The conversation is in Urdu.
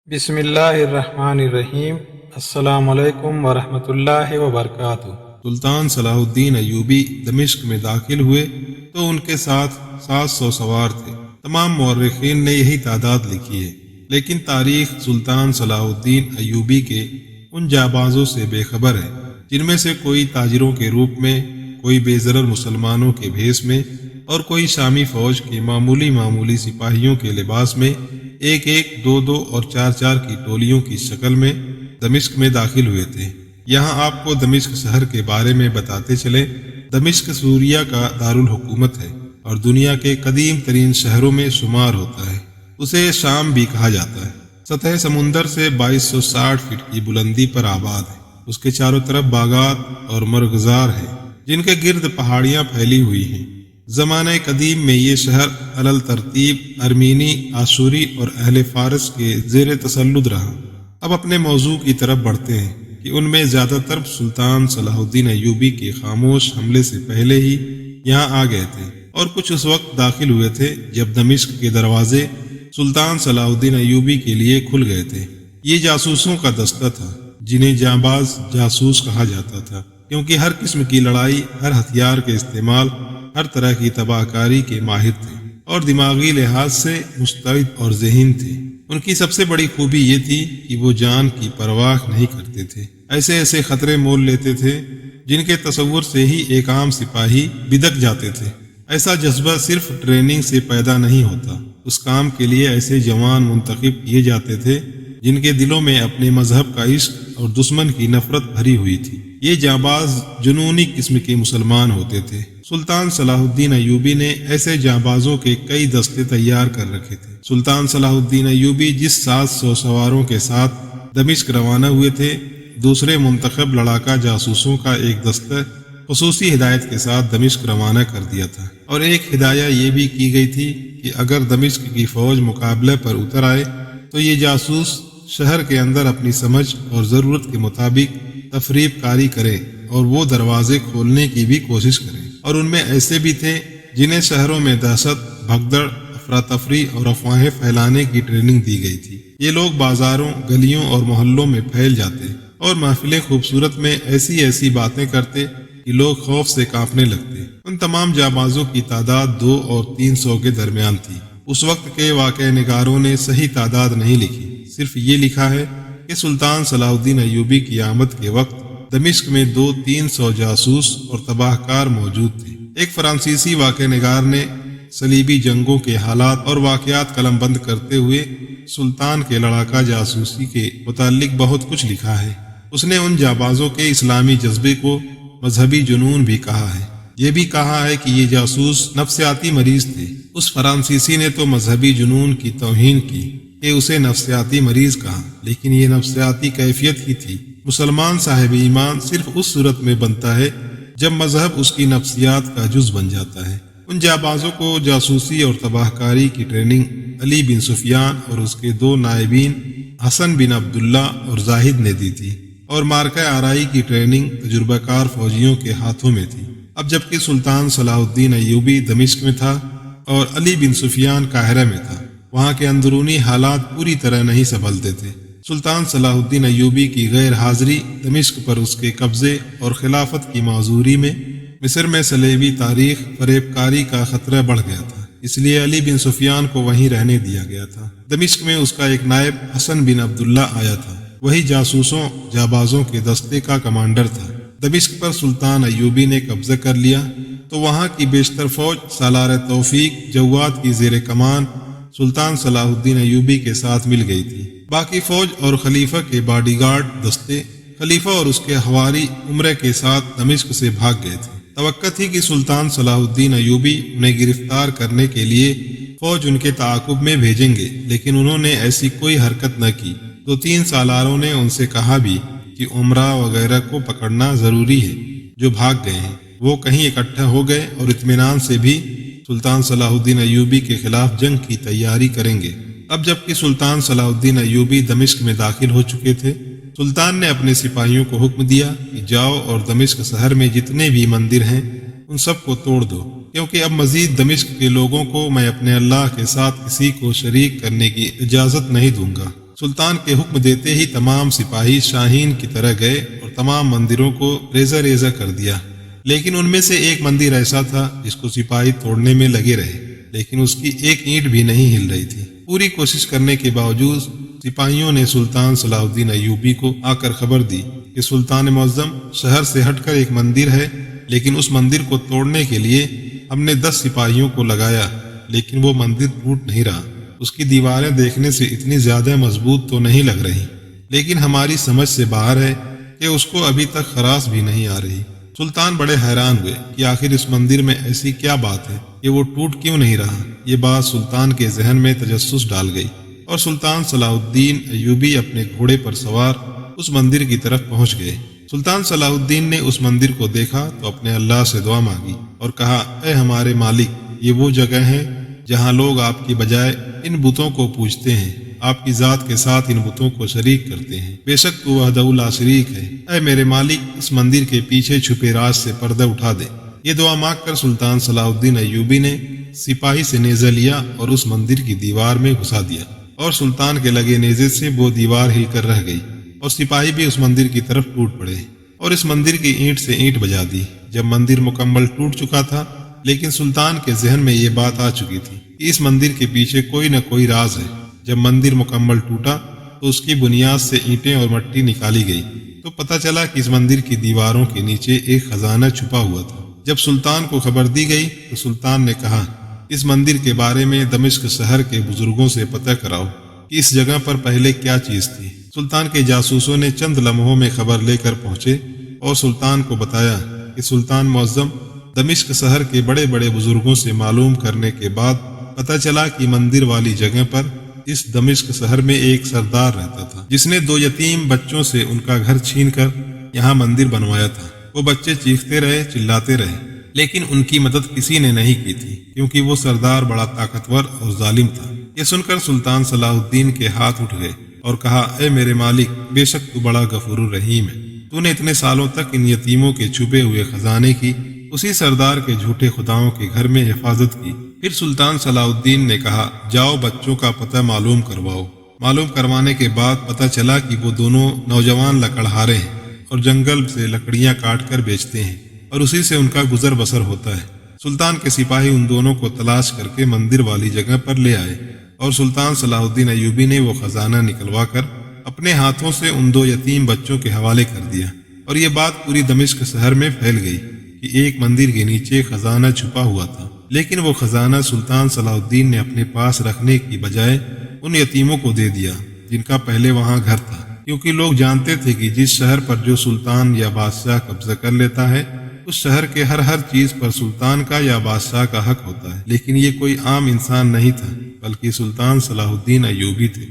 بسم اللہ الرحمن الرحیم۔ السلام علیکم ورحمۃ اللہ وبرکاتہ۔ سلطان صلاح الدین ایوبی دمشق میں داخل ہوئے تو ان کے ساتھ 700 سوار تھے۔ تمام مورخین نے یہی تعداد لکھی ہے، لیکن تاریخ سلطان صلاح الدین ایوبی کے ان جابازوں سے بے خبر ہے جن میں سے کوئی تاجروں کے روپ میں، کوئی بے ضرر مسلمانوں کے بھیس میں اور کوئی شامی فوج کے معمولی سپاہیوں کے لباس میں ایک دو اور چار کی ٹولیوں کی شکل میں دمشق میں داخل ہوئے تھے۔ یہاں آپ کو دمشق شہر کے بارے میں بتاتے چلیں۔ دمشق سوریہ کا دارالحکومت ہے اور دنیا کے قدیم ترین شہروں میں شمار ہوتا ہے۔ اسے شام بھی کہا جاتا ہے۔ سطح سمندر سے 2260 فٹ کی بلندی پر آباد ہے۔ اس کے چاروں طرف باغات اور مرغزار ہیں جن کے گرد پہاڑیاں پھیلی ہوئی ہیں۔ زمانہ قدیم میں یہ شہر علل ترتیب ارمینی، آشوری اور اہل فارس کے زیر تسلط رہا۔ اب اپنے موضوع کی طرف بڑھتے ہیں کہ ان میں زیادہ تر سلطان صلاح الدین ایوبی کے خاموش حملے سے پہلے ہی یہاں آ گئے تھے، اور کچھ اس وقت داخل ہوئے تھے جب دمشق کے دروازے سلطان صلاح الدین ایوبی کے لیے کھل گئے تھے۔ یہ جاسوسوں کا دستہ تھا جنہیں جانباز جاسوس کہا جاتا تھا، کیونکہ ہر قسم کی لڑائی، ہر ہتھیار کے استعمال، ہر طرح کی تباہ کاری کے ماہر تھے اور دماغی لحاظ سے مستعد اور ذہین تھے۔ ان کی سب سے بڑی خوبی یہ تھی کہ وہ جان کی پرواہ نہیں کرتے تھے۔ ایسے خطرے مول لیتے تھے جن کے تصور سے ہی ایک عام سپاہی بدک جاتے تھے۔ ایسا جذبہ صرف ٹریننگ سے پیدا نہیں ہوتا، اس کام کے لیے ایسے جوان منتخب کیے جاتے تھے جن کے دلوں میں اپنے مذہب کا عشق اور دشمن کی نفرت بھری ہوئی تھی۔ یہ جانباز جنونی قسم کے مسلمان ہوتے تھے۔ سلطان صلاح الدین ایوبی نے ایسے جانبازوں کے کئی دستے تیار کر رکھے تھے۔ سلطان صلاح الدین ایوبی جس 700 سواروں کے ساتھ دمشق روانہ ہوئے تھے، دوسرے منتخب لڑاکا جاسوسوں کا ایک دستہ خصوصی ہدایت کے ساتھ دمشق روانہ کر دیا تھا، اور ایک ہدایہ یہ بھی کی گئی تھی کہ اگر دمشق کی فوج مقابلے پر اتر آئے تو یہ جاسوس شہر کے اندر اپنی سمجھ اور ضرورت کے مطابق تفریب کاری کرے اور وہ دروازے کھولنے کی بھی کوشش کرے۔ اور ان میں ایسے بھی تھے جنہیں شہروں میں دہشت، بھگدڑ، افراتفری اور افواہیں پھیلانے کی ٹریننگ دی گئی تھی۔ یہ لوگ بازاروں، گلیوں اور محلوں میں پھیل جاتے اور محفل خوبصورت میں ایسی باتیں کرتے کہ لوگ خوف سے کانپنے لگتے۔ ان تمام جانبازوں کی تعداد 200 اور 300 کے درمیان تھی۔ اس وقت کے واقعہ نگاروں نے صحیح تعداد نہیں لکھی، صرف یہ لکھا ہے کہ سلطان صلاح الدین ایوبی کی آمد کے وقت دمشق میں 200-300 جاسوس اور تباہ کار موجود تھے۔ ایک فرانسیسی واقعہ نگار نے صلیبی جنگوں کے حالات اور واقعات قلم بند کرتے ہوئے سلطان کے لڑاکا جاسوسی کے متعلق بہت کچھ لکھا ہے۔ اس نے ان جانبازوں کے اسلامی جذبے کو مذہبی جنون بھی کہا ہے۔ یہ بھی کہا ہے کہ یہ جاسوس نفسیاتی مریض تھے۔ اس فرانسیسی نے تو مذہبی جنون کی توہین کی کہ اسے نفسیاتی مریض کہا، لیکن یہ نفسیاتی کیفیت ہی تھی۔ مسلمان صاحب ایمان صرف اس صورت میں بنتا ہے جب مذہب اس کی نفسیات کا جز بن جاتا ہے۔ ان جانبازوں کو جاسوسی اور تباہ کاری کی ٹریننگ علی بن سفیان اور اس کے 2 نائبین حسن بن عبداللہ اور زاہد نے دی تھی، اور مارکہ آرائی کی ٹریننگ تجربہ کار فوجیوں کے ہاتھوں میں تھی۔ اب جبکہ سلطان صلاح الدین ایوبی دمشق میں تھا اور علی بن سفیان قاہرہ میں تھا، وہاں کے اندرونی حالات پوری طرح نہیں سنبھلتے تھے۔ سلطان صلاح الدین ایوبی کی غیر حاضری دمشق پر اس کے قبضے اور خلافت کی معذوری میں مصر میں صلیبی تاریخ فریب کاری کا خطرہ بڑھ گیا تھا، اس لیے علی بن سفیان کو وہیں رہنے دیا گیا تھا۔ دمشق میں اس کا ایک نائب حسن بن عبداللہ آیا تھا، وہی جاسوسوں جانبازوں کے دستے کا کمانڈر تھا۔ دمشق پر سلطان ایوبی نے قبضہ کر لیا تو وہاں کی بیشتر فوج سالار توفیق جواد کی زیر کمان سلطان صلاح الدین ایوبی کے ساتھ مل گئی تھی۔ باقی فوج اور خلیفہ کے باڈی گارڈ دستے خلیفہ اور اس کے حواری عمرے کے ساتھ دمشق سے بھاگ گئے تھے۔ توقع تھی کہ سلطان صلاح الدین ایوبی انہیں گرفتار کرنے کے لیے فوج ان کے تعاقب میں بھیجیں گے، لیکن انہوں نے ایسی کوئی حرکت نہ کی۔ 2-3 سالاروں نے ان سے کہا بھی کہ عمرہ وغیرہ کو پکڑنا ضروری ہے جو بھاگ گئے ہیں۔ وہ کہیں اکٹھا ہو گئے اور اطمینان سے بھی سلطان صلاح الدین ایوبی کے خلاف جنگ کی تیاری کریں گے۔ اب جبکہ سلطان صلاح الدین ایوبی دمشق میں داخل ہو چکے تھے، سلطان نے اپنے سپاہیوں کو حکم دیا کہ جاؤ اور دمشق شہر میں جتنے بھی مندر ہیں ان سب کو توڑ دو، کیونکہ اب مزید دمشق کے لوگوں کو میں اپنے اللہ کے ساتھ کسی کو شریک کرنے کی اجازت نہیں دوں گا۔ سلطان کے حکم دیتے ہی تمام سپاہی شاہین کی طرح گئے اور تمام مندروں کو ریزہ ریزہ کر دیا، لیکن ان میں سے ایک مندر ایسا تھا جس کو سپاہی توڑنے میں لگے رہے، لیکن اس کی ایک اینٹ بھی نہیں ہل رہی تھی۔ پوری کوشش کرنے کے باوجود سپاہیوں نے سلطان صلاح الدین ایوبی کو آ کر خبر دی کہ سلطان معظم، شہر سے ہٹ کر ایک مندر ہے، لیکن اس مندر کو توڑنے کے لیے ہم نے 10 سپاہیوں کو لگایا، لیکن وہ مندر ٹوٹ نہیں رہا۔ اس کی دیواریں دیکھنے سے اتنی زیادہ مضبوط تو نہیں لگ رہی، لیکن ہماری سمجھ سے باہر ہے کہ اس کو ابھی تک خراش بھی نہیں آ رہی۔ سلطان بڑے حیران ہوئے کہ آخر اس مندر میں ایسی کیا بات ہے کہ وہ ٹوٹ کیوں نہیں رہا۔ یہ بات سلطان کے ذہن میں تجسس ڈال گئی اور سلطان صلاح الدین ایوبی اپنے گھوڑے پر سوار اس مندر کی طرف پہنچ گئے۔ سلطان صلاح الدین نے اس مندر کو دیکھا تو اپنے اللہ سے دعا مانگی اور کہا، اے ہمارے مالک، یہ وہ جگہ ہے جہاں لوگ آپ کی بجائے ان بتوں کو پوجتے ہیں، آپ کی ذات کے ساتھ ان بتوں کو شریک کرتے ہیں، بے شک تو وحدہ لا شریک ہے۔ اے میرے مالک، اس مندر کے پیچھے چھپے راز سے پردہ اٹھا دے۔ یہ دعا مانگ کر سلطان صلاح الدین ایوبی نے سپاہی سے نیزہ لیا اور اس مندر کی دیوار میں گھسا دیا، اور سلطان کے لگے نیزے سے وہ دیوار ہل کر رہ گئی اور سپاہی بھی اس مندر کی طرف ٹوٹ پڑے اور اس مندر کی اینٹ سے اینٹ بجا دی۔ جب مندر مکمل ٹوٹ چکا تھا، لیکن سلطان کے ذہن میں یہ بات آ چکی تھی کہ اس مندر کے پیچھے کوئی نہ کوئی راز ہے۔ جب مندر مکمل ٹوٹا تو اس کی بنیاد سے اینٹیں اور مٹی نکالی گئی تو پتہ چلا کہ اس مندر کی دیواروں کے نیچے ایک خزانہ چھپا ہوا تھا۔ جب سلطان کو خبر دی گئی تو سلطان نے کہا، اس مندر کے بارے میں دمشق شہر کے بزرگوں سے پتہ کراؤ کہ اس جگہ پر پہلے کیا چیز تھی۔ سلطان کے جاسوسوں نے چند لمحوں میں خبر لے کر پہنچے اور سلطان کو بتایا کہ سلطان معظم، دمشق شہر کے بڑے بڑے بزرگوں سے معلوم کرنے کے بعد پتہ چلا کہ مندر والی جگہ پر اس دمشق شہر میں ایک سردار رہتا تھا جس نے 2 یتیم بچوں سے ان کا گھر چھین کر یہاں مندر بنوایا تھا۔ وہ بچے چیختے رہے، چلاتے رہے، لیکن ان کی مدد کسی نے نہیں کی تھی کیونکہ وہ سردار بڑا طاقتور اور ظالم تھا۔ یہ سن کر سلطان صلاح الدین کے ہاتھ اٹھ گئے اور کہا، اے میرے مالک، بے شک تو بڑا غفور الرحیم ہے۔ تو نے اتنے سالوں تک ان یتیموں کے چھپے ہوئے خزانے کی، اسی سردار کے جھوٹے خداؤں کے گھر میں حفاظت کی۔ پھر سلطان صلاح الدین نے کہا، جاؤ بچوں کا پتہ معلوم کرواؤ۔ معلوم کروانے کے بعد پتہ چلا کہ وہ دونوں نوجوان لکڑہارے ہیں اور جنگل سے لکڑیاں کاٹ کر بیچتے ہیں اور اسی سے ان کا گزر بسر ہوتا ہے۔ سلطان کے سپاہی ان دونوں کو تلاش کر کے مندر والی جگہ پر لے آئے اور سلطان صلاح الدین ایوبی نے وہ خزانہ نکلوا کر اپنے ہاتھوں سے ان 2 یتیم بچوں کے حوالے کر دیا، اور یہ بات پوری دمشق شہر میں پھیل گئی کہ ایک مندر کے نیچے خزانہ چھپا ہوا تھا، لیکن وہ خزانہ سلطان صلاح الدین نے اپنے پاس رکھنے کی بجائے ان یتیموں کو دے دیا جن کا پہلے وہاں گھر تھا، کیونکہ لوگ جانتے تھے کہ جس شہر پر جو سلطان یا بادشاہ قبضہ کر لیتا ہے، اس شہر کے ہر چیز پر سلطان کا یا بادشاہ کا حق ہوتا ہے۔ لیکن یہ کوئی عام انسان نہیں تھا، بلکہ سلطان صلاح الدین ایوبی تھے۔